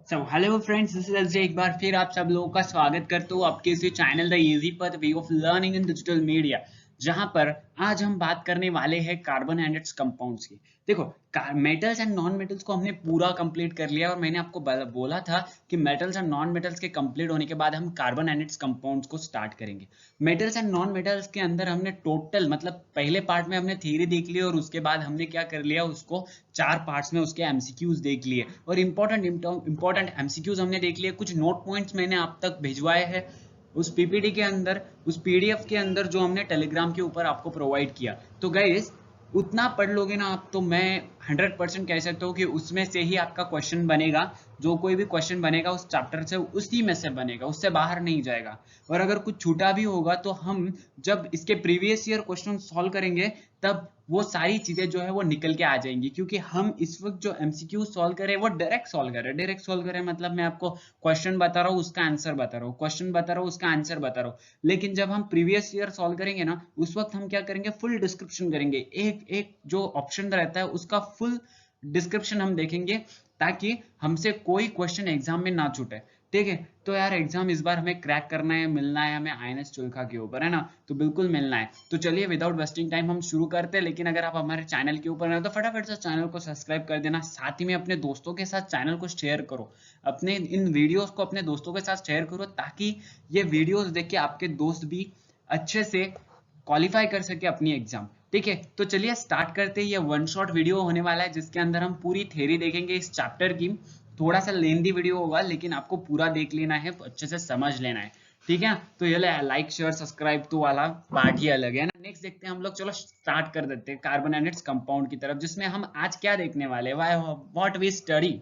Hello friends, this is SJ. एक बार फिर आप सब लोगों का स्वागत करता हूँ आपके इसी channel the easy path way of learning in digital media, जहां पर आज हम बात करने वाले हैं कार्बन एंड इट्स कंपाउंड्स की। देखो, मेटल्स एंड नॉन मेटल्स को हमने पूरा कंप्लीट कर लिया और मैंने आपको बोला था कि मेटल्स एंड नॉन मेटल्स के कंप्लीट होने के बाद हम कार्बन एंड इट्स कंपाउंड्स को स्टार्ट करेंगे। मेटल्स एंड नॉन मेटल्स के अंदर हमने टोटल मतलब पहले पार्ट में हमने थ्योरी देख ली और उसके बाद हमने क्या कर लिया, उसको चार पार्ट्स में उसके एमसीक्यूज देख लिए और इंपॉर्टेंट एमसीक्यूज हमने देख लिए। कुछ नोट पॉइंट्स मैंने आप तक भिजवाए हैं उस पीपीटी के अंदर, उस पीडीएफ के अंदर जो हमने टेलीग्राम के ऊपर आपको प्रोवाइड किया। तो गाइस, उतना पढ़ लोगे ना आप तो मैं 100% कह सकता हूँ कि उसमें से ही आपका क्वेश्चन बनेगा। जो कोई भी क्वेश्चन बनेगा उस चैप्टर से उसी में से बनेगा, उससे बाहर नहीं जाएगा। और अगर कुछ छूटा भी होगा तो हम जब इसके प्रीवियस ईयर क्वेश्चन सॉल्व करेंगे तब वो सारी चीजें जो है वो निकल के आ जाएंगी, क्योंकि हम इस वक्त जो एमसीक्यू सॉल्व करें वो डायरेक्ट सॉल्व करें मतलब मैं आपको क्वेश्चन बता रहा हूँ, उसका आंसर बता रहा हूँ, क्वेश्चन बता रहा हूँ, उसका आंसर बता रहा हूँ। लेकिन जब हम प्रीवियस ईयर सॉल्व करेंगे ना, उस वक्त हम क्या करेंगे, फुल डिस्क्रिप्शन करेंगे। एक एक जो ऑप्शन रहता है उसका फुल डिस्क्रिप्शन हम देखेंगे, ताकि हमसे कोई क्वेश्चन एग्जाम में ना छूटे। ठीक है, तो यार एग्जाम इस बार हमें क्रैक करना है, मिलना है हमें आईएनएस चुल्का के ऊपर, है ना? तो बिल्कुल मिलना है। तो चलिए विदाउट वेस्टिंग टाइम हम शुरू करते हैं। लेकिन अगर आप हमारे चैनल के ऊपर हैं तो फटाफट से चैनल को सब्सक्राइब कर देना, साथ ही में अपने दोस्तों के साथ चैनल को शेयर करो, अपने इन वीडियोस को अपने दोस्तों के साथ शेयर करो, ताकि ये वीडियोस देख के आपके दोस्त भी अच्छे से क्वालिफाई कर सके अपनी एग्जाम। ठीक है, तो चलिए स्टार्ट करते हैं। ये वन शॉट वीडियो होने वाला है जिसके अंदर हम पूरी थ्योरी देखेंगे इस चैप्टर की। थोड़ा सा लेंदी वीडियो होगा लेकिन आपको पूरा देख लेना है, अच्छे से समझ लेना है। ठीक है, तो ये लाइक शेयर सब्सक्राइब तो वाला पार्ट ही अलग है ना। नेक्स्ट देखते हैं हम लोग, चलो स्टार्ट कर देते हैं कार्बन एंड इट्स कंपाउंड की तरफ, जिसमें हम आज क्या देखने वाले हैं, व्हाई व्हाट वी स्टडी,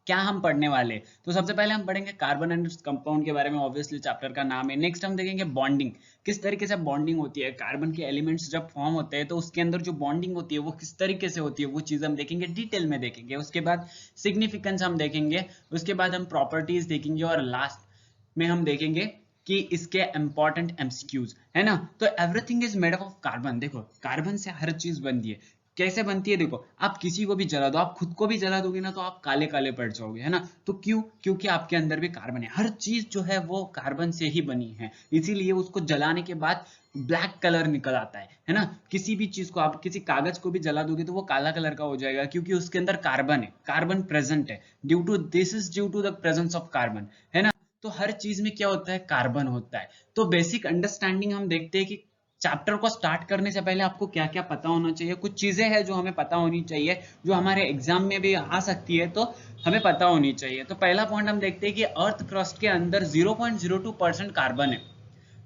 क्या हम पढ़ने वाले। तो सबसे पहले हम पढ़ेंगे कार्बन एंड कंपाउंड के बारे में, ऑब्वियसली चैप्टर का नाम है। नेक्स्ट हम देखेंगे बॉन्डिंग, किस तरीके से बॉन्डिंग होती है। कार्बन के एलिमेंट्स जब फॉर्म होते हैं तो उसके अंदर जो बॉन्डिंग होती है वो किस तरीके से होती है, वो चीज हम देखेंगे, डिटेल में देखेंगे। उसके बाद सिग्निफिकेंस हम देखेंगे, उसके बाद हम प्रॉपर्टीज देखेंगे और लास्ट में हम देखेंगे कि इसके इंपॉर्टेंट एमसीक्यूज, है ना। तो everything is made up of carbon. देखो, कार्बन से हर चीज बनती है। कैसे बनती है, देखो, आप किसी को भी जला दो, आप खुद को भी जला दोगे ना तो आप काले काले पड़ जाओगे, है ना। तो क्यों? क्योंकि आपके अंदर भी कार्बन है। हर चीज जो है वो कार्बन से ही बनी है, इसीलिए उसको जलाने के बाद ब्लैक कलर निकल आता है ना। किसी भी चीज को, आप किसी कागज को भी जला दोगे तो वो काला कलर का हो जाएगा, क्योंकि उसके अंदर कार्बन है, कार्बन प्रेजेंट है। Due to the presence of carbon, है ना। तो हर चीज में क्या होता है, कार्बन होता है। तो बेसिक अंडरस्टैंडिंग हम देखते हैं कि चैप्टर को स्टार्ट करने से पहले आपको क्या क्या पता होना चाहिए। कुछ चीजें हैं जो हमें पता होनी चाहिए, जो हमारे एग्जाम में भी आ सकती है, तो हमें पता होनी चाहिए। तो पहला पॉइंट हम देखते हैं कि अर्थ क्रस्ट के अंदर 0.02% कार्बन है,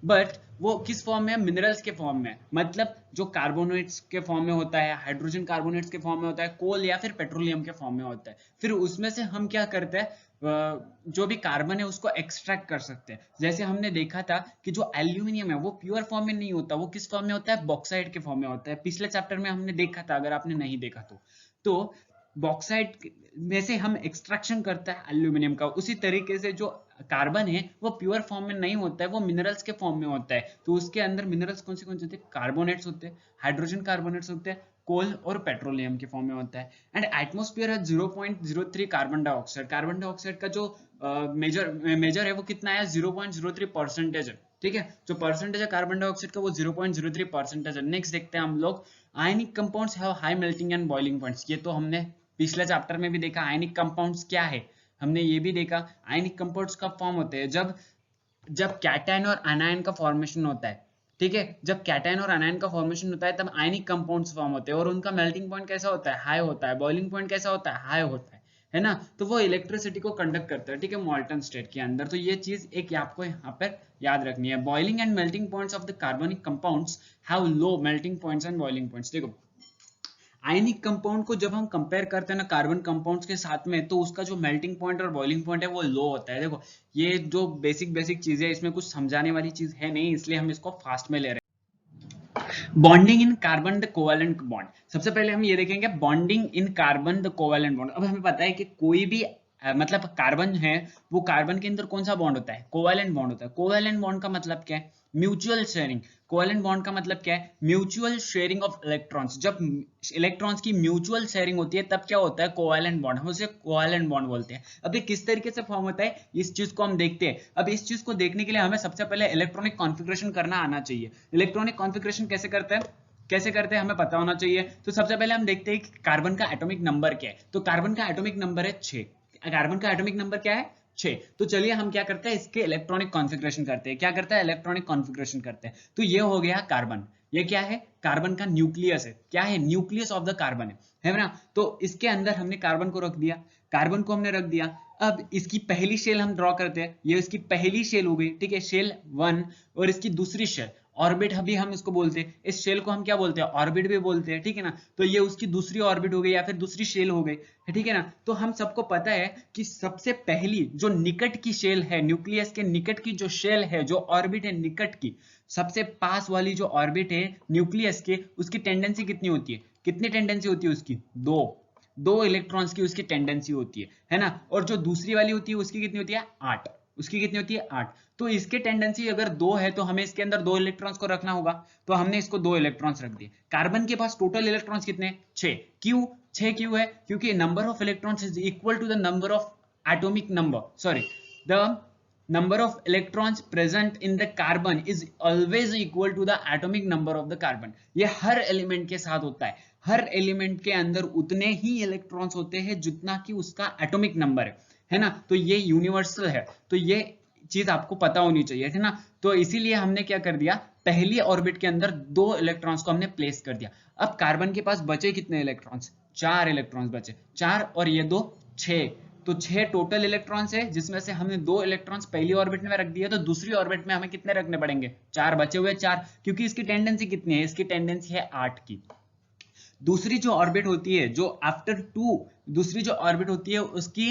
बट वो किस फॉर्म में है, मिनरल्स के फॉर्म में। मतलब जो कार्बोनेट्स के फॉर्म में होता है, हाइड्रोजन कार्बोनेट्स के फॉर्म में होता है, कोल या फिर पेट्रोलियम के फॉर्म में होता है। फिर उसमें से हम क्या करते हैं, जो भी कार्बन है उसको एक्सट्रैक्ट कर सकते हैं। जैसे हमने देखा था कि जो एल्यूमिनियम है वो प्योर फॉर्म में नहीं होता, वो किस फॉर्म में होता है, बॉक्साइड के फॉर्म में होता है। पिछले चैप्टर में हमने देखा था, अगर आपने नहीं देखा तो बॉक्साइड में से हम एक्सट्रैक्शन करता है एल्यूमिनियम का। उसी तरीके से जो कार्बन है वो प्योर फॉर्म में नहीं होता है, वो मिनरल्स के फॉर्म में होता है। तो उसके अंदर मिनरल्स कौन से होते हैं, कार्बोनेट्स होते हैं, हाइड्रोजन कार्बोनेट्स होते हैं, कोल और पेट्रोलियम के फॉर्म में होता है। एंड एटमॉस्फेयर है 0.03 कार्बन डाइऑक्साइड। कार्बन डाइऑक्साइड का जो मेजर है वो कितना है, 0.03% है। ठीक है, जो परसेंटेज है कार्बन डाइऑक्साइड का वो 0.03% है। नेक्स्ट देखते हैं हम लोग, ionic compounds have high melting and boiling points. ये तो हमने पिछले चैप्टर में भी देखा। आयनिक कंपाउंड्स क्या है, हमने ये भी देखा। आयनिक कंपाउंड्स कब फॉर्म होते हैं, जब जब कैटायन और एनायन का फॉर्मेशन होता है। ठीक है, जब कैटायन और एनायन का फॉर्मेशन होता है तब आयनिक कंपाउंड्स फॉर्म होते हैं, और उनका मेल्टिंग पॉइंट कैसा होता है, हाई होता है। बॉइलिंग पॉइंट कैसा होता है, हाई होता है ना। तो वो इलेक्ट्रिसिटी को कंडक्ट करता है, ठीक है, मॉल्टन स्टेट के अंदर। तो ये चीज एक आपको यहाँ पर याद रखनी है। Boiling and melting points of the कार्बनिक compounds have low melting points and boiling points. देखो, आयनिक कंपाउंड को जब हम कंपेयर करते हैं ना कार्बन कंपाउंड्स के साथ में, तो उसका जो मेल्टिंग पॉइंट और बॉइलिंग पॉइंट है वो लो होता है। देखो, ये जो बेसिक बेसिक चीजें, इसमें कुछ समझाने वाली चीज है नहीं, इसलिए हम इसको फास्ट में ले रहे हैं। Bonding in carbon the covalent bond, सबसे पहले हम ये देखेंगे bonding in carbon the covalent bond. अब हमें पता है कि कोई भी मतलब कार्बन है, वो कार्बन के अंदर कौन सा बॉन्ड होता है, कोवेलेंट बॉन्ड होता है। कोवेलेंट बॉन्ड का मतलब क्या है, म्यूचुअल शेयरिंग। कोवेलेंट बॉन्ड का मतलब क्या है? Mutual sharing of electrons. जब इलेक्ट्रॉन्स की म्यूचुअल शेयरिंग होती है तब क्या होता है? Covalent bond. हम उसे कोवेलेंट बॉन्ड बोलते हैं। अब ये किस तरीके से फॉर्म होता है इस चीज को हम देखते हैं। अब इस चीज को देखने के लिए हमें सबसे पहले इलेक्ट्रॉनिक कॉन्फ़िगरेशन करना आना चाहिए। इलेक्ट्रॉनिक कॉन्फ़िगरेशन कैसे करते हैं हमें पता होना चाहिए। तो सबसे पहले हम देखते हैं कि कार्बन का एटॉमिक नंबर क्या है। तो कार्बन का एटॉमिक नंबर है 6। कार्बन का एटॉमिक नंबर क्या है? 6। तो चलिए हम क्या करते हैं, इसके इलेक्ट्रॉनिक कॉन्फ़िगरेशन करते हैं। क्या करता है? इलेक्ट्रॉनिक कॉन्फ़िगरेशन करते हैं। तो ये हो गया कार्बन। ये क्या है? कार्बन का न्यूक्लियस है। क्या है? न्यूक्लियस ऑफ द कार्बन है ना। तो इसके अंदर हमने कार्बन को रख दिया, कार्बन को हमने रख दिया। अब इसकी पहली शेल हम ड्रॉ करते हैं। ये इसकी पहली शेल हो गई, ठीक है, शेल 1। और इसकी दूसरी शेल ऑर्बिट अभी हम इसको बोलते हैं। इस शेल को हम क्या बोलते हैं? ऑर्बिट भी बोलते हैं, ठीक है ना। तो ये उसकी दूसरी ऑर्बिट हो गई या फिर दूसरी शेल हो गई, ठीक है ना। तो हम सबको पता है कि सबसे पहली जो निकट की शेल है, न्यूक्लियस के निकट की जो शेल है, जो ऑर्बिट है निकट की, सबसे पास वाली जो ऑर्बिट है न्यूक्लियस के, उसकी टेंडेंसी कितनी होती है? कितनी टेंडेंसी होती है उसकी? 2 इलेक्ट्रॉन्स की उसकी टेंडेंसी होती है ना। और जो दूसरी वाली होती है उसकी कितनी होती है? 8। उसकी कितनी होती है? 8। तो इसके टेंडेंसी अगर 2 है तो हमें इसके अंदर 2 इलेक्ट्रॉन्स को रखना होगा। तो हमने इसको 2 इलेक्ट्रॉन्स रख दिए। कार्बन के पास टोटल इलेक्ट्रॉन्स कितने? 6। क्यों 6 क्यों है? क्योंकि number of electrons is equal to the number of atomic number, sorry, the number of electrons present in the carbon is always equal to the atomic number of the carbon। ये हर element के साथ होता है। हर element के अंदर उतने ही electrons होते हैं जितना कि उसका एटॉमिक नंबर है ना। तो ये यूनिवर्सल है। तो ये चीज आपको पता होनी चाहिए, है ना। तो इसीलिए हमने क्या कर दिया, पहली ऑर्बिट के अंदर 2 इलेक्ट्रॉन्स को हमने प्लेस कर दिया। अब कार्बन के पास बचे कितने इलेक्ट्रॉन्स? 4 इलेक्ट्रॉन्स बचे। 4 और ये 2, 6। तो 6 टोटल इलेक्ट्रॉन्स है, जिसमें से हमने 2 इलेक्ट्रॉन्स पहली ऑर्बिट में रख दिया। तो दूसरी ऑर्बिट में हमें कितने रखने पड़ेंगे? 4 बचे हुए 4, क्योंकि इसकी टेंडेंसी कितनी है? इसकी टेंडेंसी है 8 की। दूसरी जो ऑर्बिट होती है, जो आफ्टर 2 दूसरी जो ऑर्बिट होती है उसकी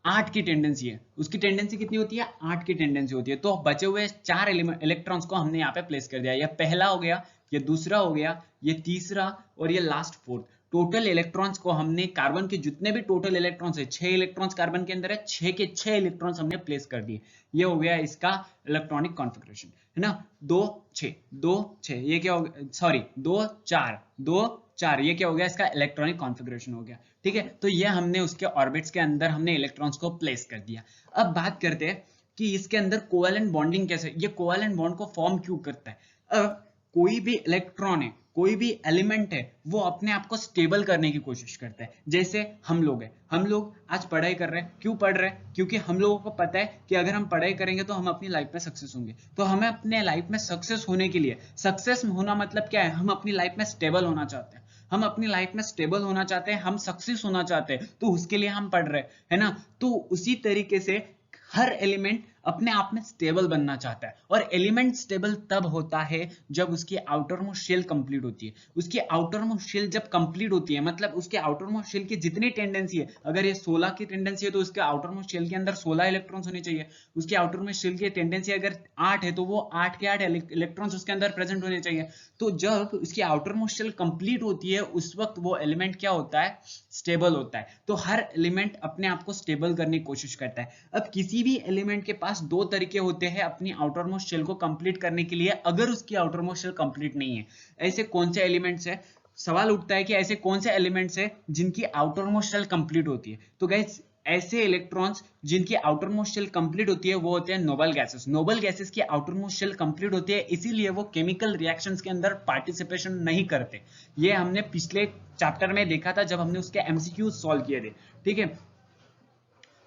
8 की टेंडेंसी है। उसकी टेंडेंसी कितनी होती है? 8 की टेंडेंसी होती है। तो बचे हुए 4 इलेक्ट्रॉन्स को हमने यहाँ पे प्लेस कर दिया। ये पहला हो गया, ये दूसरा हो गया, ये तीसरा और ये लास्ट 4th। टोटल इलेक्ट्रॉन्स को हमने, कार्बन के जितने भी टोटल इलेक्ट्रॉन्स है, 6 इलेक्ट्रॉन्स कार्बन के अंदर है, 6 के 6 इलेक्ट्रॉन्स हमने प्लेस कर दिए। ये हो गया इसका इलेक्ट्रॉनिक कॉन्फ़िगरेशन, है ना। 2 6 2 6, ये क्या हो गया? सॉरी, 2 4 2 4, ये क्या हो गया? इसका इलेक्ट्रॉनिक कॉन्फ़िगरेशन हो गया, ठीक है। तो ये हमने उसके ऑर्बिट्स के अंदर हमने इलेक्ट्रॉन्स को प्लेस कर दिया। अब बात करते हैं कि इसके अंदर कोवेलेंट बॉन्डिंग कैसे, ये कोवेलेंट बॉन्ड को फॉर्म क्यों करता है। अब कोई भी इलेक्ट्रॉन है, कोई भी एलिमेंट है, वो अपने आप को स्टेबल करने की कोशिश करता है। जैसे हम लोग हैं, हम लोग आज पढ़ाई कर रहे हैं। क्यों पढ़ रहे हैं? क्योंकि हम लोगों को पता है कि अगर हम पढ़ाई करेंगे तो हम अपनी लाइफ में सक्सेस होंगे। तो हमें अपने लाइफ में सक्सेस होने के लिए, सक्सेस होना मतलब क्या है? हम अपनी लाइफ में स्टेबल होना चाहते हैं। हम अपनी लाइफ में स्टेबल होना चाहते हैं, हम सक्सेस होना चाहते हैं, तो उसके लिए हम पढ़ रहे हैं, है ना। तो उसी तरीके से हर एलिमेंट अपने आप में स्टेबल बनना चाहता है। और एलिमेंट स्टेबल तब होता है जब उसकी आउटर मोस्ट शेल कंप्लीट होती है। उसकी आउटर मोस्ट शेल जब कंप्लीट होती है, मतलब उसके आउटर मोस्ट शेल की जितनी टेंडेंसी है, अगर ये 16 की टेंडेंसी है तो उसके आउटर मोस्ट शेल के अंदर 16 इलेक्ट्रॉन्स होने चाहिए। उसकी आउटर मोस्ट शेल की टेंडेंसी अगर 8 है तो वो 8 के 8 इलेक्ट्रॉन्स उसके अंदर प्रेजेंट होने चाहिए। तो जब उसकी आउटर मोस्ट शेल कंप्लीट होती है, उस वक्त वो एलिमेंट क्या होता है? स्टेबल होता है। तो हर एलिमेंट अपने आप को स्टेबल करने की कोशिश करता है। अब किसी भी एलिमेंट के पास 2 तरीके होते हैं अपनी आउटर मोस्ट शेल को कंप्लीट करने के लिए, अगर उसकी आउटर मोस्ट शेल कंप्लीट नहीं है। ऐसे कौन से एलिमेंट्स है? सवाल उठता है कि ऐसे कौन से एलिमेंट्स है जिनकी आउटर मोस्ट शेल कंप्लीट होती है। तो गाइस, ऐसे इलेक्ट्रॉन्स जिनकी आउटर मोस्ट शेल कंप्लीट होती है वो होते हैं नोबल गैसेस। नोबल गैसेस की आउटर मोस्ट शेल कंप्लीट होती है, इसीलिए वो केमिकल रिएक्शंस के अंदर पार्टिसिपेशन नहीं करते। ये हमने पिछले चैप्टर में देखा था जब हमने उसके एमसीक्यूज सॉल्व किए थे, ठीक है।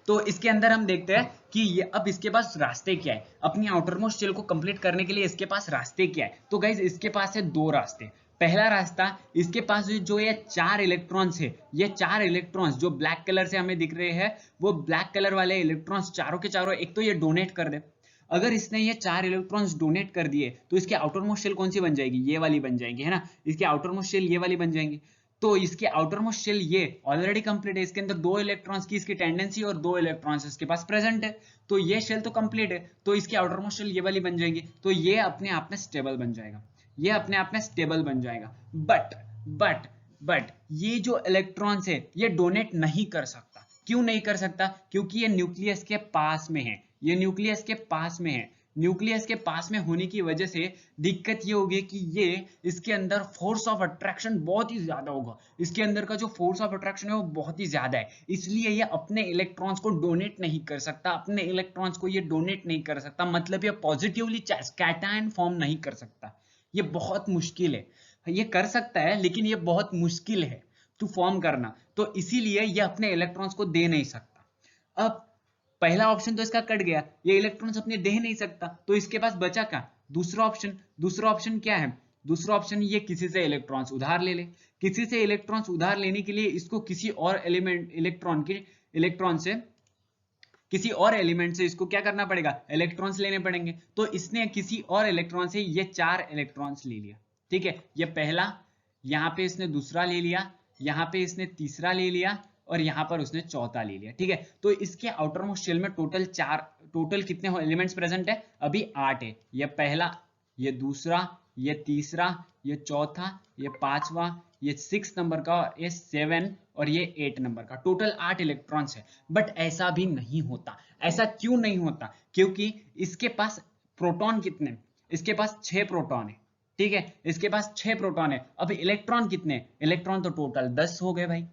तो इसके अंदर हम देखते हैं कि ये अब इसके पास रास्ते क्या है अपनी आउटर मोस्ट शेल को कंप्लीट करने के लिए। इसके पास रास्ते क्या है? तो गाइज, इसके पास है 2 रास्ते। पहला रास्ता, इसके पास जो ये 4 इलेक्ट्रॉन्स है, ये 4 इलेक्ट्रॉन्स जो ब्लैक कलर से हमें दिख रहे हैं, वो ब्लैक कलर वाले इलेक्ट्रॉन्स चारों के चारों, एक तो ये डोनेट कर दे। अगर इसने ये 4 इलेक्ट्रॉन्स डोनेट कर दिए तो इसकी आउटर मोस्ट शेल कौन सी बन जाएगी? ये वाली बन जाएगी, है ना। इसकी आउटर मोस्ट शेल ये वाली बन जाएंगी। तो इसके आउटर मोस्ट शेल ये ऑलरेडी कंप्लीट है, इसके अंदर 2 इलेक्ट्रॉन्स की इसकी टेंडेंसी और 2 इलेक्ट्रॉन्स इसके पास प्रेजेंट है। तो ये शेल तो कंप्लीट है, तो इसकी आउटर मोस्ट शेल ये वाली बन जाएगी। तो ये अपने आप में स्टेबल बन जाएगा, ये अपने आप में स्टेबल बन जाएगा। बट ये जो इलेक्ट्रॉन्स है ये डोनेट नहीं कर सकता। क्यों नहीं कर सकता? क्योंकि ये न्यूक्लियस के पास में है, ये न्यूक्लियस के पास में है। न्यूक्लियस के पास में होने की वजह से दिक्कत ये होगी कि ये इसके अंदर फोर्स ऑफ अट्रैक्शन बहुत ही ज्यादा होगा, इसके अंदर का जो फोर्स ऑफ अट्रैक्शन है वो बहुत ही ज्यादा है, इसलिए ये अपने इलेक्ट्रॉन्स को डोनेट नहीं कर सकता, अपने इलेक्ट्रॉन्स को ये डोनेट नहीं कर सकता, मतलब ये पॉजिटिवली कैटायन फॉर्म नहीं कर सकता। ये बहुत मुश्किल है, ये कर सकता है लेकिन ये बहुत मुश्किल है टू फॉर्म करना, तो इसीलिए ये अपने इलेक्ट्रॉन्स को दे नहीं सकता। अब पहला ऑप्शन तो इसका कट गया, ये इलेक्ट्रॉन्स अपने दे नहीं सकता, तो इसके पास बचा क्या, दूसरा ऑप्शन। दूसरा ऑप्शन क्या है, दूसरा ऑप्शन ये किसी से इलेक्ट्रॉन्स उधार ले ले। किसी से इलेक्ट्रॉन्स उधार लेने के लिए इसको किसी और किसी और एलिमेंट से इसको क्या करना पड़ेगा, इलेक्ट्रॉन्स लेने पड़ेंगे, तो इसने किसी और इलेक्ट्रॉन से ये 4 इलेक्ट्रॉन्स ले लिया, ठीक है, ये पहला, यहाँ पे इसने दूसरा ले लिया, यहाँ पे इसने तीसरा ले लिया और यहाँ पर उसने चौथा ले लिया, ठीक है। तो इसके आउटर मोस्ट शेल में टोटल कितने एलिमेंट्स प्रेजेंट है, अभी 8 है, ये पहला, ये दूसरा, ये तीसरा, ये चौथा, ये पांचवा, ये 6 नंबर का, ये 7 और ये 8 नंबर का, टोटल 8 इलेक्ट्रॉन्स है। बट ऐसा भी नहीं होता, ऐसा क्यों नहीं होता, क्योंकि इसके पास प्रोटॉन कितने, इसके पास 6 प्रोटॉन है, ठीक है, इसके पास 6 प्रोटॉन है। अब इलेक्ट्रॉन कितने, इलेक्ट्रॉन तो टोटल 10 हो गए भाई,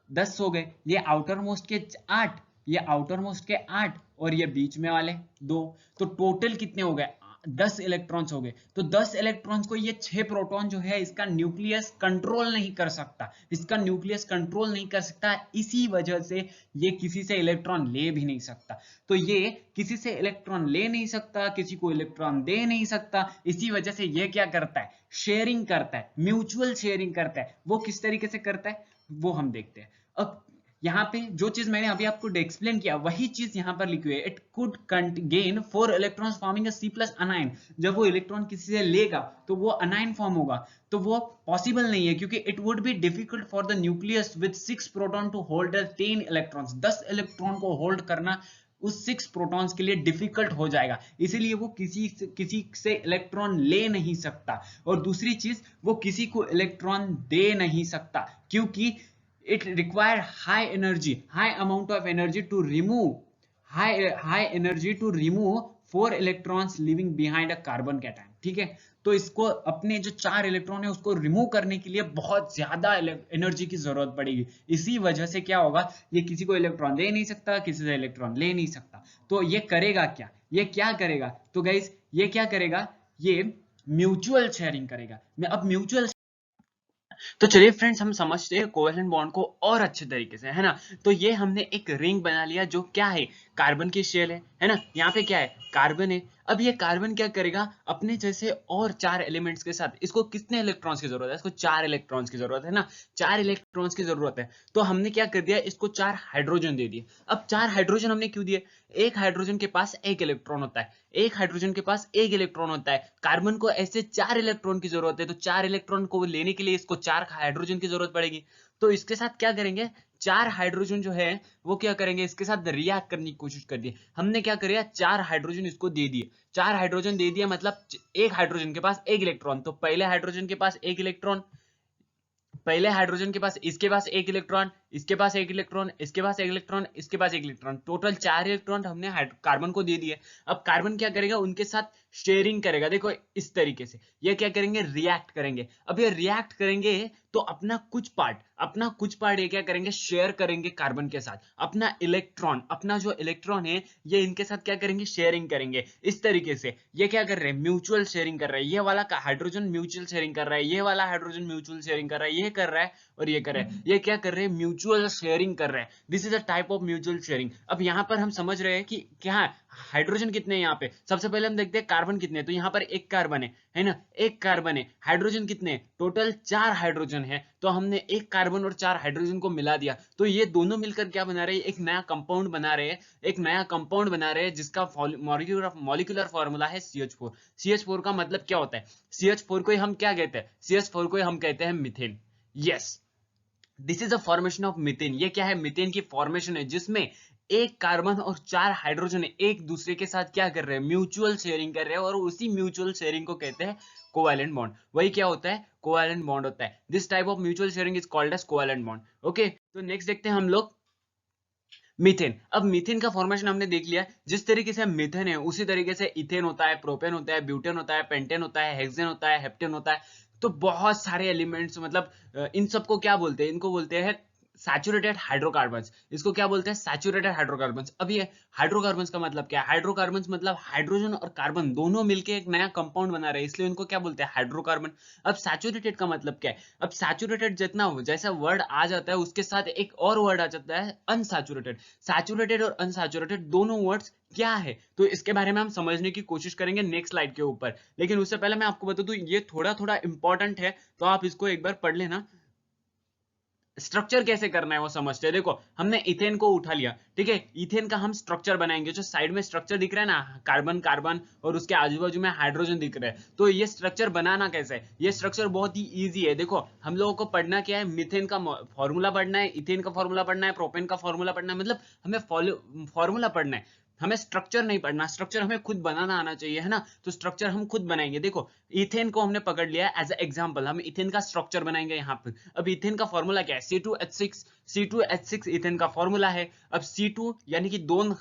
10 हो गए, ये आउटर मोस्ट के 8, ये आउटर मोस्ट के 8 और ये बीच में वाले 2, तो टोटल कितने हो गए, 10 इलेक्ट्रॉन्स हो गए। तो 10 इलेक्ट्रॉन्स को ये 6 प्रोटॉन जो है इसका न्यूक्लियस कंट्रोल नहीं कर सकता, इसका न्यूक्लियस कंट्रोल नहीं कर सकता, इसी वजह से ये किसी से इलेक्ट्रॉन ले भी नहीं सकता। तो ये किसी से इलेक्ट्रॉन ले नहीं सकता, किसी को इलेक्ट्रॉन दे नहीं सकता, इसी वजह से ये क्या करता है, शेयरिंग करता है, म्यूचुअल शेयरिंग करता है। वो किस तरीके से करता है वो हम देखते हैं। अब यहाँ पे जो चीज मैंने अभी आपको एक्सप्लेन किया वही चीज यहाँ पर लिखी हुई है, it could gain 4 electrons forming a C+ anion. जब वो इलेक्ट्रॉन किसी से लेगा तो वो अनाइन फॉर्म होगा, तो वो पॉसिबल नहीं है, क्योंकि it would be difficult for the nucleus with 6 proton to hold 10 electrons. 10 electron को होल्ड करना उस 6 प्रोटॉन्स के लिए डिफिकल्ट हो जाएगा, इसीलिए वो किसी से इलेक्ट्रॉन ले नहीं सकता। और दूसरी चीज, वो किसी को इलेक्ट्रॉन दे नहीं सकता, क्योंकि it require high amount of energy to remove high energy to remove 4 electrons leaving behind a carbon cation, ठीक है। तो इसको अपने जो 4 इलेक्ट्रॉन है उसको रिमूव करने के लिए बहुत ज्यादा एनर्जी की जरूरत पड़ेगी, इसी वजह से क्या होगा, ये किसी को इलेक्ट्रॉन दे नहीं सकता, किसी से इलेक्ट्रॉन ले नहीं सकता। तो ये करेगा क्या, ये क्या करेगा, तो गाइस ये क्या करेगा, ये म्यूचुअल शेयरिंग करेगा। मैं अब म्यूचुअल, तो चलिए फ्रेंड्स हम समझते हैं कोवेलेंट बॉन्ड को और अच्छे तरीके से, है ना। तो ये हमने एक रिंग बना लिया जो क्या है, कार्बन की शेल है ना, यहाँ पे क्या है, कार्बन है। अब ये कार्बन क्या करेगा, अपने जैसे और 4 एलिमेंट्स के साथ, इसको कितने इलेक्ट्रॉन्स की जरूरत है, इसको 4 इलेक्ट्रॉन्स की जरूरत है ना, 4 इलेक्ट्रॉन्स की जरूरत है। तो हमने क्या कर दिया, इसको 4 हाइड्रोजन दे दिए। अब 4 हाइड्रोजन हमने क्यों दिए, एक हाइड्रोजन के पास एक इलेक्ट्रॉन होता है, एक हाइड्रोजन के पास एक इलेक्ट्रॉन होता है, कार्बन को ऐसे 4 इलेक्ट्रॉन की जरूरत है, तो 4 इलेक्ट्रॉन को लेने के लिए इसको 4 हाइड्रोजन की जरूरत पड़ेगी। तो इसके साथ क्या करेंगे, 4 हाइड्रोजन जो है वो क्या करेंगे, इसके साथ रिएक्ट करने की कोशिश कर दी। हमने क्या किया, 4 हाइड्रोजन इसको दे दिए, 4 हाइड्रोजन दे दिया, मतलब एक हाइड्रोजन के पास एक इलेक्ट्रॉन, तो पहले हाइड्रोजन के पास एक इलेक्ट्रॉन, पहले हाइड्रोजन के पास, इसके पास एक इलेक्ट्रॉन, इसके पास एक इलेक्ट्रॉन, इसके पास एक इलेक्ट्रॉन, इसके पास एक इलेक्ट्रॉन, टोटल 4 इलेक्ट्रॉन हमने कार्बन को दे दिए। अब कार्बन क्या करेगा, उनके साथ शेयरिंग करेगा, देखो इस तरीके से ये क्या करेंगे, रिएक्ट करेंगे। अब ये रिएक्ट करेंगे तो अपना कुछ पार्ट ये क्या करेंगे, शेयर करेंगे कार्बन के साथ, अपना जो इलेक्ट्रॉन है ये इनके साथ क्या करेंगे, शेयरिंग करेंगे। इस तरीके से ये क्या कर रहे हैं, म्यूचुअल शेयरिंग कर रहे हैं, ये वाला हाइड्रोजन म्यूचुअल शेयरिंग कर रहा है, ये वाला हाइड्रोजन म्यूचुअल शेयरिंग कर रहा है, ये कर रहा है और ये कर रहा है, ये क्या कर रहे हैं, म्यूचुअल शेयरिंग कर रहे हैं। This is a type of mutual sharing. अब यहाँ पर हम समझ रहे हैं कि क्या हाइड्रोजन कितने हैं, यहाँ पे सबसे पहले हम देखते हैं कार्बन कितने, तो यहाँ पर एक कार्बन है ना, एक कार्बन है। हाइड्रोजन कितने, टोटल 4 हाइड्रोजन है, तो हमने एक कार्बन और 4 हाइड्रोजन को मिला दिया, तो ये दोनों मिलकर क्या बना रहे हैं, एक नया कंपाउंड बना रहे हैं, जिसका मॉलिक्यूलर फॉर्मूला है CH4। CH4 का मतलब क्या होता है, CH4 को हम क्या कहते हैं, CH4 को हम कहते हैं methane. Yes, this is a formation of methane. ये क्या है, मीथेन की फॉर्मेशन है, जिसमें एक कार्बन और 4 हाइड्रोजन एक दूसरे के साथ क्या कर रहे हैं, म्यूचुअल शेयरिंग कर रहे हैं, और उसी म्यूचुअल शेयरिंग को कहते हैं कोवैलेंट बॉन्ड। वही क्या होता है, कोवैलेंट बॉन्ड होता है। This type of mutual sharing is called as covalent bond. Okay, तो नेक्स्ट देखते हैं हम लोग, मीथेन। अब मीथेन का फॉर्मेशन हमने देख लिया, जिस तरीके से मीथेन है उसी तरीके से इथेन होता है, प्रोपेन होता है, ब्यूटेन होता है, पेंटेन होता है, हेक्सेन होता है, हेप्टेन होता है। तो बहुत सारे एलिमेंट्स, मतलब इन सबको क्या बोलते हैं, इनको बोलते हैं सैचुरेटेड हाइड्रोकार्बन्स। इसको क्या बोलते हैं, सैचुरेटेड हाइड्रोकार्बन्स। अब ये हाइड्रोकार्बन्स का मतलब क्या है, हाइड्रोकार्बन्स मतलब हाइड्रोजन और कार्बन दोनों मिलके एक नया कंपाउंड बना रहे हैं, इसलिए इनको क्या बोलते हैं, हाइड्रोकार्बन। अब सैचुरेटेड का मतलब क्या है, अब सैचुरेटेड जितना जैसा वर्ड आ जाता है उसके साथ एक और वर्ड आ जाता है अनसैचुरेटेड। सैचुरेटेड और अनसैचुरेटेड दोनों वर्ड्स क्या है, तो इसके बारे में हम समझने की कोशिश करेंगे नेक्स्ट स्लाइड के ऊपर। लेकिन उससे पहले मैं आपको बता दूं, ये थोड़ा थोड़ा इंपॉर्टेंट है, तो आप इसको एक बार पढ़ लेना। स्ट्रक्चर कैसे करना है वो समझते हैं। देखो, हमने इथेन को उठा लिया, ठीक है, इथेन का हम स्ट्रक्चर बनाएंगे। जो साइड में स्ट्रक्चर दिख रहा है ना, कार्बन कार्बन और उसके आजू बाजू में हाइड्रोजन दिख रहा है, तो ये स्ट्रक्चर बनाना कैसे है, ये स्ट्रक्चर बहुत ही ईजी है। देखो, हम लोगों को पढ़ना क्या है, मीथेन का फॉर्मूला पढ़ना है, इथेन का फॉर्मूला पढ़ना है, प्रोपेन का फॉर्मूला पढ़ना है, मतलब हमें फॉर्मूला पढ़ना है, हमें स्ट्रक्चर नहीं पढ़ना। स्ट्रक्चर हमें खुद बनाना आना चाहिए, है ना, तो स्ट्रक्चर हम खुद बनाएंगे। देखो, इथेन को हमने पकड़ लिया एज एग्जांपल, हम इथेन का स्ट्रक्चर बनाएंगे यहाँ पे। अब इथेन का फॉर्मूला क्या है, C2H6 इथेन का फॉर्मूला है। अब C2 यानी कि दोन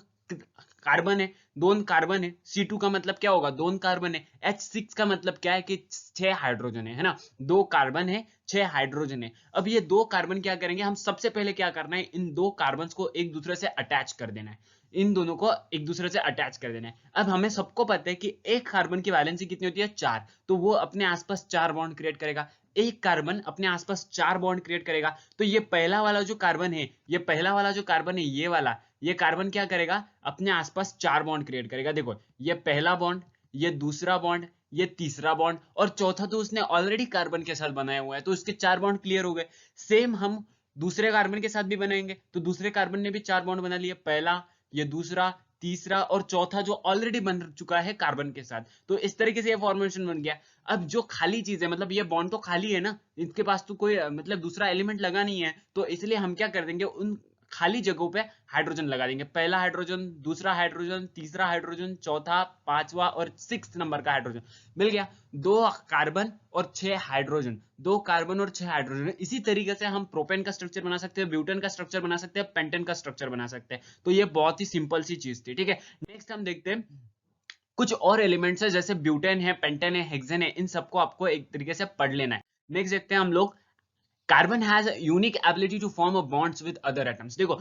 कार्बन है, दोन कार्बन है, C2 का मतलब क्या होगा, दोन कार्बन है। H6 का मतलब क्या है कि 6 हाइड्रोजन है ना, दो कार्बन है, 6 हाइड्रोजन है। अब ये दो कार्बन क्या करेंगे, हम सबसे पहले क्या करना है, इन दो कार्बन को एक दूसरे से अटैच कर देना है, इन दोनों को एक दूसरे से अटैच कर देना है। अब हमें सबको पता है कि एक कार्बन की वैलेंसी कितनी होती है, 4, तो वो अपने आसपास 4 बॉन्ड क्रिएट करेगा। एक कार्बन अपने आसपास 4 बॉन्ड क्रिएट करेगा, तो ये पहला वाला जो कार्बन है, ये पहला वाला जो कार्बन है, ये वाला, ये कार्बन क्या करेगा, अपने आसपास 4 बॉन्ड क्रिएट करेगा। देखो, ये पहला बॉन्ड, ये दूसरा बॉन्ड, ये तीसरा बॉन्ड, और चौथा तो उसने ऑलरेडी कार्बन के साथ बनाया हुआ है, तो उसके 4 बॉन्ड क्लियर हो गए। सेम हम दूसरे कार्बन के साथ भी बनाएंगे, तो दूसरे कार्बन ने भी 4 बॉन्ड बना लिए, पहला, ये दूसरा, तीसरा और चौथा जो ऑलरेडी बन चुका है कार्बन के साथ। तो इस तरीके से ये फॉर्मेशन बन गया। अब जो खाली चीज है, मतलब ये बॉन्ड तो खाली है ना, इसके पास तो कोई मतलब दूसरा एलिमेंट लगा नहीं है, तो इसलिए हम क्या कर देंगे, उन खाली जगहों पे हाइड्रोजन लगा देंगे। पहला हाइड्रोजन, दूसरा हाइड्रोजन, तीसरा हाइड्रोजन, चौथा, पांचवा और 6 नंबर का हाइड्रोजन मिल गया। 2 कार्बन और 6 हाइड्रोजन, 2 कार्बन और 6 हाइड्रोजन। इसी तरीके से हम प्रोपेन का स्ट्रक्चर बना सकते हैं, ब्यूटेन का स्ट्रक्चर बना सकते हैं, पेंटेन का स्ट्रक्चर बना सकते हैं। तो ये बहुत ही सिंपल सी चीज थी, ठीक है। नेक्स्ट हम देखते हैं कुछ और एलिमेंट्स है, जैसे ब्यूटेन है, पेंटेन है, हेक्सेन है, इन सबको आपको एक तरीके से पढ़ लेना है। नेक्स्ट देखते हैं हम लोग, carbon has unique ability to form a bonds with other atoms. देखो,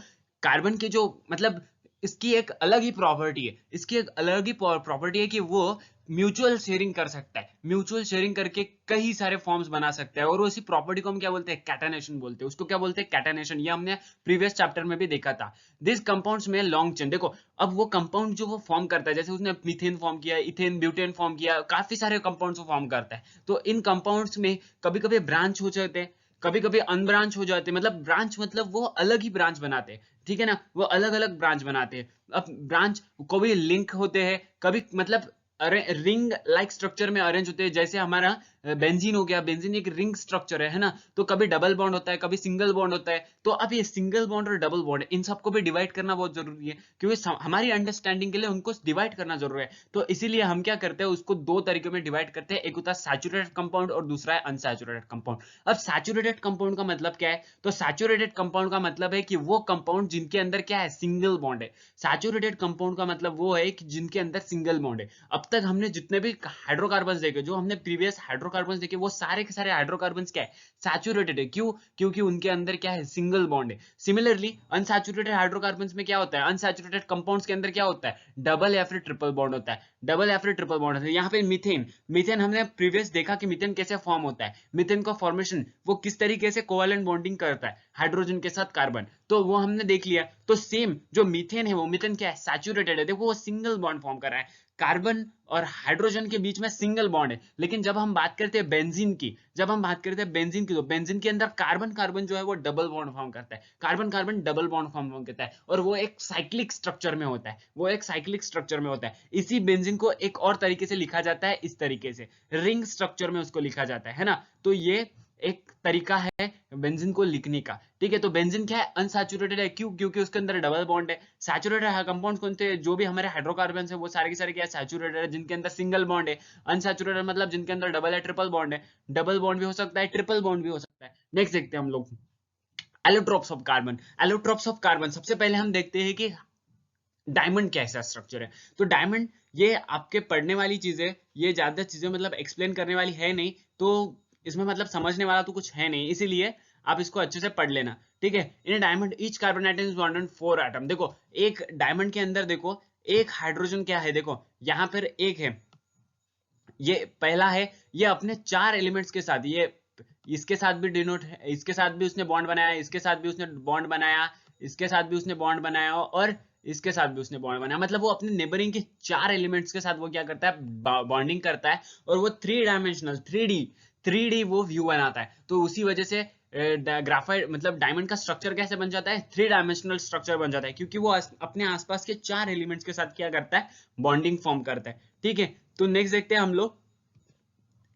कार्बन के जो मतलब इसकी एक अलग ही प्रॉपर्टी है, इसकी एक अलग ही प्रॉपर्टी है कि वो म्यूचुअल शेयरिंग कर सकता है, म्यूचुअल शेयरिंग करके कई सारे फॉर्म्स बना सकता है। और उसी प्रॉपर्टी को हम क्या बोलते हैं, कैटानेशन बोलते हैं, उसको क्या बोलते हैं, कैटानेशन। ये हमने प्रीवियस चैप्टर में भी देखा था। दिस कंपाउंड्स में लॉन्ग चेन, देखो अब वो कंपाउंड जो वो फॉर्म करता है, जैसे उसने मीथेन फॉर्म किया, इथेन, ब्यूटेन फॉर्म किया, काफी सारे कंपाउंड्स वो फॉर्म करता है। तो इन कंपाउंड्स में कभी कभी ब्रांच हो जाते हैं, कभी कभी अनब्रांच हो जाते हैं। मतलब ब्रांच मतलब वो अलग ही ब्रांच बनाते हैं, ठीक है ना, वो अलग अलग ब्रांच बनाते हैं। अब ब्रांच कभी लिंक होते हैं, कभी मतलब रिंग लाइक स्ट्रक्चर में अरेंज होते हैं। जैसे हमारा बेंजीन हो गया, बेंजीन एक रिंग स्ट्रक्चर है ना, तो कभी डबल बॉन्ड होता है, कभी सिंगल बॉन्ड होता है। तो अब ये सिंगल बॉन्ड और डबल बॉन्ड, इन सबको भी डिवाइड करना बहुत जरूरी है, क्योंकि हमारी अंडरस्टैंडिंग के लिए उनको डिवाइड करना जरूरी है। तो इसीलिए हम क्या करते हैं, उसको दो तरीके में डिवाइड करते हैं, एक होता है सैचुरेटेड कंपाउंड और दूसरा है अनसैचुरेटेड कंपाउंड। अब सैचुरेटेड कंपाउंड का मतलब क्या है, तो सैचुरेटेड कंपाउंड का मतलब है कि वो कंपाउंड जिनके अंदर क्या है, सिंगल बॉन्ड है। सैचुरेटेड कंपाउंड का मतलब वो है कि जिनके अंदर सिंगल बॉन्ड है। अब तक हमने जितने भी हाइड्रोकार्बन्स देखे, जो हमने प्रीवियस हाइड्रोकार्बन्स देखे, वो सारे के सारे हाइड्रोकार्बन्स क्या है, सैचुरेटेड है। क्यों, क्योंकि उनके अंदर क्या है, सिंगल बॉन्ड है। सिमिलरली अनसैचुरेटेड हाइड्रोकार्बन्स में क्या होता है, अनसैचुरेटेड कंपाउंड्स के अंदर क्या होता है, डबल या फिर ट्रिपल बॉन्ड होता है, डबल या फिर ट्रिपल बॉन्ड होता है। यहाँ पे मीथेन, मीथेन हमने प्रीवियस देखा कि मीथेन कैसे फॉर्म होता है, मीथेन का फॉर्मेशन वो किस तरीके से कोवेलेंट बॉन्डिंग करता है हाइड्रोजन के साथ कार्बन, तो वो हमने देख लिया। तो सेम जो मीथेन है, वो मीथेन क्या है, सैचुरेटेड है। देखो, वो सिंगल बॉन्ड फॉर्म कर रहा है, कार्बन और हाइड्रोजन के बीच में सिंगल बॉन्ड है। लेकिन जब हम बात करते हैं बेंजीन की, जब हम बात करते हैं बेंजीन की, तो बेंजीन के अंदर कार्बन कार्बन जो है वो डबल बॉन्ड फॉर्म करता है, carbon carbon double bond form करता है, और वो एक साइक्लिक स्ट्रक्चर में होता है, वो एक साइक्लिक स्ट्रक्चर में होता है। इसी बेंजीन को एक और तरीके से लिखा जाता है, इस तरीके से रिंग स्ट्रक्चर में उसको लिखा जाता है ना। तो ये एक तरीका है बेंजीन को लिखने का, ठीक है। तो बेंजीन क्या है, अनसैचुरेटेड है। क्यों, क्योंकि उसके अंदर डबल बॉन्ड है। सैचुरेटेड कंपाउंड कौन से, जो भी हमारे हाइड्रोकार्बन है वो सारे के सारे क्या है, सैचुरेटेड है, जिनके अंदर सिंगल बॉन्ड है। अनसैचुरेटेड मतलब जिनके अंदर डबल है, ट्रिपल बॉन्ड है। डबल बॉन्ड भी हो सकता है, ट्रिपल बॉन्ड भी हो सकता है। नेक्स्ट देखते हैं हम लोग, allotropes of carbon. Allotropes of carbon सबसे पहले हम देखते हैं कि डायमंड कैसा स्ट्रक्चर है। तो डायमंड ये आपके पढ़ने वाली चीजें, ये ज्यादा चीजें मतलब एक्सप्लेन करने वाली है नहीं, तो इसमें मतलब समझने वाला तो कुछ है नहीं, इसीलिए आप इसको अच्छे से पढ़ लेना, ठीक है। In diamond each carbon atom is bonded on 4 atom. देखो एक डायमंड के अंदर देखो एक हाइड्रोजन क्या है, देखो यहाँ पर एक है, ये पहला है, ये अपने 4 एलिमेंट्स के साथ, ये इसके साथ भी डिनोट है, इसके साथ भी उसने बॉन्ड बनाया, इसके साथ भी उसने बॉन्ड बनाया, इसके साथ भी उसने बॉन्ड बनाया, और इसके साथ भी उसने बॉन्ड बनाया। मतलब वो अपने नेबरिंग के 4 एलिमेंट्स के साथ वो क्या करता है, बॉन्डिंग करता है, और वो 3 डायमेंशनल 3D वो व्यू बनाता है। तो उसी वजह से ग्राफाइट मतलब डायमंड का स्ट्रक्चर कैसे बन जाता है, 3 डायमेंशनल स्ट्रक्चर बन जाता है, क्योंकि वो अपने आसपास के 4 एलिमेंट्स के साथ क्या करता है, बॉन्डिंग फॉर्म करता है, ठीक है। तो नेक्स्ट देखते हैं हम लोग,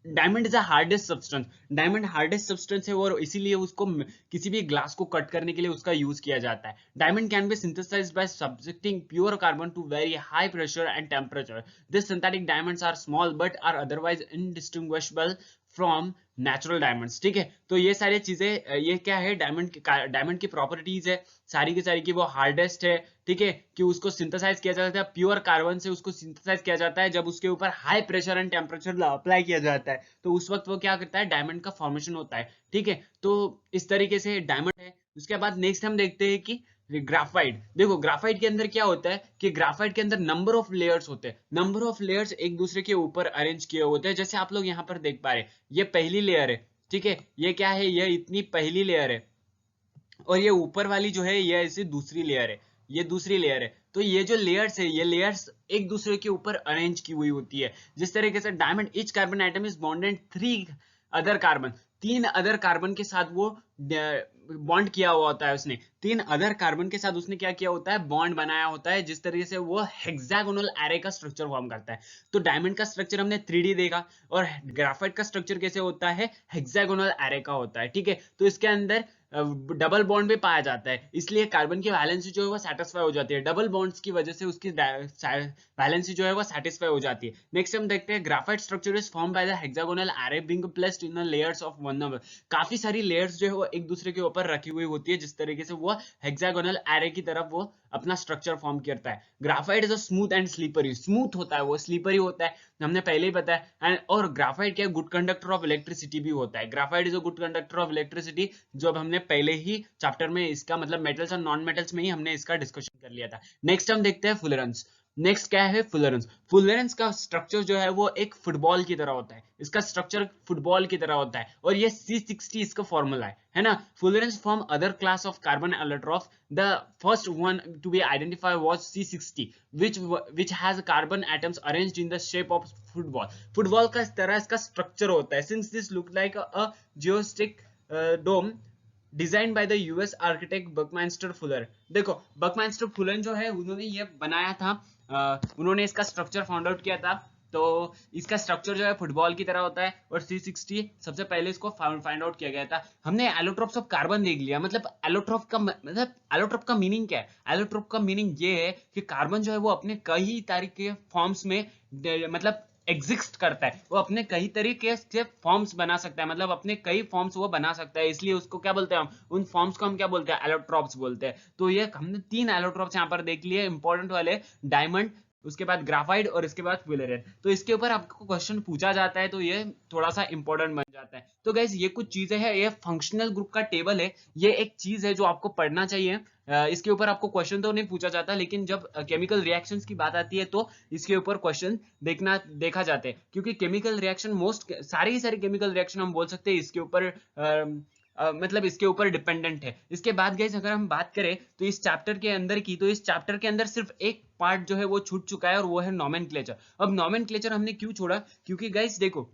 diamond is the hardest substance. Diamond hardest substance है और इसीलिए उसको किसी भी ग्लास को कट करने के लिए उसका यूज किया जाता है। Diamond can be synthesized by subjecting pure carbon to very high pressure and temperature. This synthetic diamonds are small but are otherwise indistinguishable from natural diamonds, ठीक है। तो ये सारी चीजें, ये क्या है, डायमंड की प्रॉपर्टीज है सारी की सारी की, वो हार्डेस्ट है, ठीक है, कि उसको सिंथेसाइज किया जाता है प्योर कार्बन से, उसको सिंथेसाइज किया जाता है जब उसके ऊपर high pressure and temperature apply किया जाता है, तो उस वक्त वो क्या करता है, डायमंड का फॉर्मेशन होता है, ठीक है। तो इस तरीके से डायमंड है। उसके बाद नेक्स्ट हम देखते हैं कि ग्राफाइट। देखो ग्राफाइट के अंदर क्या होता है कि ग्राफाइट के अंदर नंबर ऑफ लेयर्स होते हैं, नंबर ऑफ लेयर्स एक दूसरे के ऊपर अरेंज किए होते हैं। जैसे आप लोग यहाँ पर देख पा रहे हैं, ये पहली लेयर है, ठीक है, ये क्या है, ये इतनी पहली लेयर है, और ये ऊपर वाली जो है ये ऐसी दूसरी लेयर है, ये दूसरी लेयर है। तो ये जो लेयर्स है, ये लेयर्स एक दूसरे के ऊपर अरेंज की हुई होती है। जिस तरीके से diamond each carbon atom is bonded 3 other carbon, 3 other carbon के साथ वो बॉन्ड किया हुआ होता है, उसने 3 अदर कार्बन के साथ उसने क्या किया होता है, बॉन्ड बनाया होता है, जिस तरीके से वो हेक्सागोनल एरे का स्ट्रक्चर फॉर्म करता है। तो डायमंड का स्ट्रक्चर हमने 3D देखा, और ग्राफाइट का स्ट्रक्चर कैसे होता है, हेक्सागोनल एरे का होता है, ठीक है। तो इसके अंदर डबल बॉन्ड भी पाया जाता है, इसलिए कार्बन की वैलेंसी जो है वो सेटिस्फाई हो जाती है, डबल बॉन्ड्स की वजह से उसकी वैलेंसी जो है वो सेटिस्फाई हो जाती है। नेक्स्ट हम देखते हैं, graphite structure is form by the hexagonal array being placed in layers of one number. काफी सारी लेयर्स जो है वो एक दूसरे के ऊपर रखी हुई होती है, जिस तरीके से वो हेक्सागोनल एरे की तरफ वो अपना स्ट्रक्चर फॉर्म करता है। Graphite is a smooth and slippery, smooth होता है वो, स्लीपरी होता है, हमने पहले ही बताया। एंड और ग्राफाइट क्या, गुड कंडक्टर ऑफ इलेक्ट्रिसिटी भी होता है। Graphite is a good conductor of electricity, जो अब हमने पहले ही चैप्टर में इसका मतलब मेटल्स और नॉन मेटल्स में ही हमने इसका डिस्कशन कर लिया था। नेक्स्ट हम देखते हैं फुलरेंस। नेक्स्ट क्या है, फुलरेंस। फुलरेंस का स्ट्रक्चर जो है वो एक फुटबॉल की तरह होता है, इसका स्ट्रक्चर फुटबॉल की तरह होता है, और ये C60 इसका फॉर्मूला है ना। Fullerenes form other class of carbon allotrope, the first one to be identified was C60 which has carbon atoms arranged in the shape of football। Football का इस तरह इसका स्ट्रक्चर होता है। since this look like a geometric dome design by the US architect Buckminster Fuller. देखो Buckminster Fuller जो है उन्होंने ये बनाया था, उन्होंने इसका स्ट्रक्चर फाउंड आउट किया था। तो इसका स्ट्रक्चर जो है फुटबॉल की तरह होता है, और C60 सबसे पहले इसको फाइंड आउट किया गया था। हमने एलोट्रोप्स ऑफ कार्बन देख लिया, मतलब एलोट्रोप का मीनिंग क्या है, एलोट्रोप का मीनिंग ये है कि कार्बन जो है वो अपने कई तरीके के फॉर्म्स में मतलब एग्जिस्ट करता है, वो अपने कई तरीके से फॉर्म्स बना सकता है, मतलब अपने कई फॉर्म्स वो बना सकता है, इसलिए उसको क्या बोलते हैं हम, उन फॉर्म्स को हम क्या बोलते हैं, एलोट्रोप्स बोलते हैं। तो ये हमने 3 एलोट्रोप्स यहाँ पर देख लिए इंपॉर्टेंट वाले, डायमंड, उसके बाद ग्राफाइट, और इसके बाद फुलरेन। तो इसके ऊपर आपको क्वेश्चन पूछा जाता है, तो ये थोड़ा सा इंपॉर्टेंट बन जाता है। तो गाइस ये कुछ चीजें हैं, ये फंक्शनल ग्रुप का टेबल है, ये एक चीज है जो आपको पढ़ना चाहिए। इसके ऊपर आपको क्वेश्चन तो नहीं पूछा जाता, लेकिन जब केमिकल रिएक्शंस की बात आती है तो इसके ऊपर क्वेश्चन देखा जाते हैं, क्योंकि केमिकल रिएक्शन सारे ही सारे केमिकल रिएक्शन हम बोल सकते हैं इसके ऊपर मतलब इसके ऊपर डिपेंडेंट है। इसके बाद गाइस अगर हम बात करें तो इस चैप्टर के अंदर की, तो इस चैप्टर के अंदर सिर्फ एक पार्ट जो है वो छूट चुका है, और वो है नॉमेनक्लेचर। अब नॉमेनक्लेचर हमने क्यों छोड़ा, क्योंकि गाइस देखो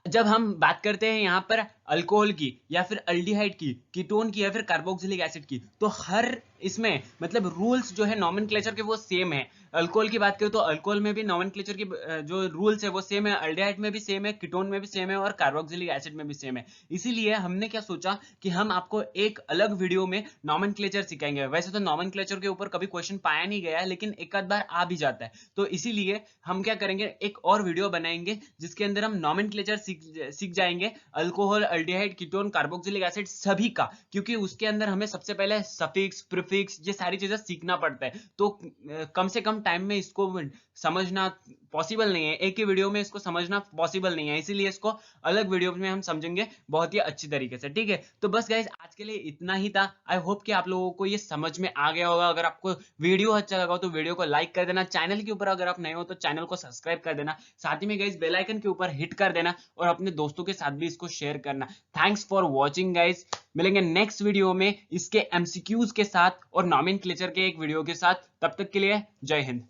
जब हम बात करते हैं यहाँ पर अल्कोहल की, या फिर अल्डिहाइड की, कीटोन की, या फिर कार्बोक्सिलिक एसिड की, तो हर इसमें मतलब रूल्स जो है नॉमेनक्लेचर के वो सेम है। अल्कोहल की बात करें तो अल्कोहल में भी नॉमेनक्लेचर की जो रूल्स है वो सेम है, अल्डिहाइड में भी सेम है, कीटोन में भी सेम है, और कार्बोक्सिलिक एसिड में भी सेम है। इसीलिए हमने क्या सोचा कि हम आपको एक अलग वीडियो में नॉमेनक्लेचर सिखाएंगे। वैसे तो नॉमेनक्लेचर के ऊपर कभी क्वेश्चन पाया नहीं गया है, लेकिन एक आध बार आ भी जाता है, तो इसीलिए हम क्या करेंगे, एक और वीडियो बनाएंगे जिसके अंदर हम नॉमेनक्लेचर सीख जाएंगे, alcohol, aldehyde, ketone, carboxylic acid सभी का, क्योंकि उसके अंदर हमें सबसे पहले सफिक्स, प्रीफिक्स ये सारी चीजें सीखना पड़ता है। तो कम से कम टाइम में इसको समझना पॉसिबल नहीं है, एक ही वीडियो में इसको समझना पॉसिबल नहीं है, इसीलिए इसको अलग वीडियो में हम समझेंगे बहुत ही अच्छी तरीके से, ठीक है। तो बस गाइस आज के लिए इतना ही था। आई होप कि आप लोगों को ये समझ में आ गया होगा। अगर आपको वीडियो अच्छा लगा हो तो वीडियो को लाइक कर देना, चैनल के ऊपर अगर आप नए हो तो चैनल को सब्सक्राइब कर देना, साथ ही में गाइस बेल आइकन के ऊपर हिट कर देना और अपने दोस्तों के साथ भी इसको शेयर करना। थैंक्स फॉर वॉचिंग गाइस, मिलेंगे नेक्स्ट वीडियो में इसके एमसीक्यूज के साथ और नॉमेनक्लेचर के एक वीडियो के साथ। तब तक के लिए जय हिंद।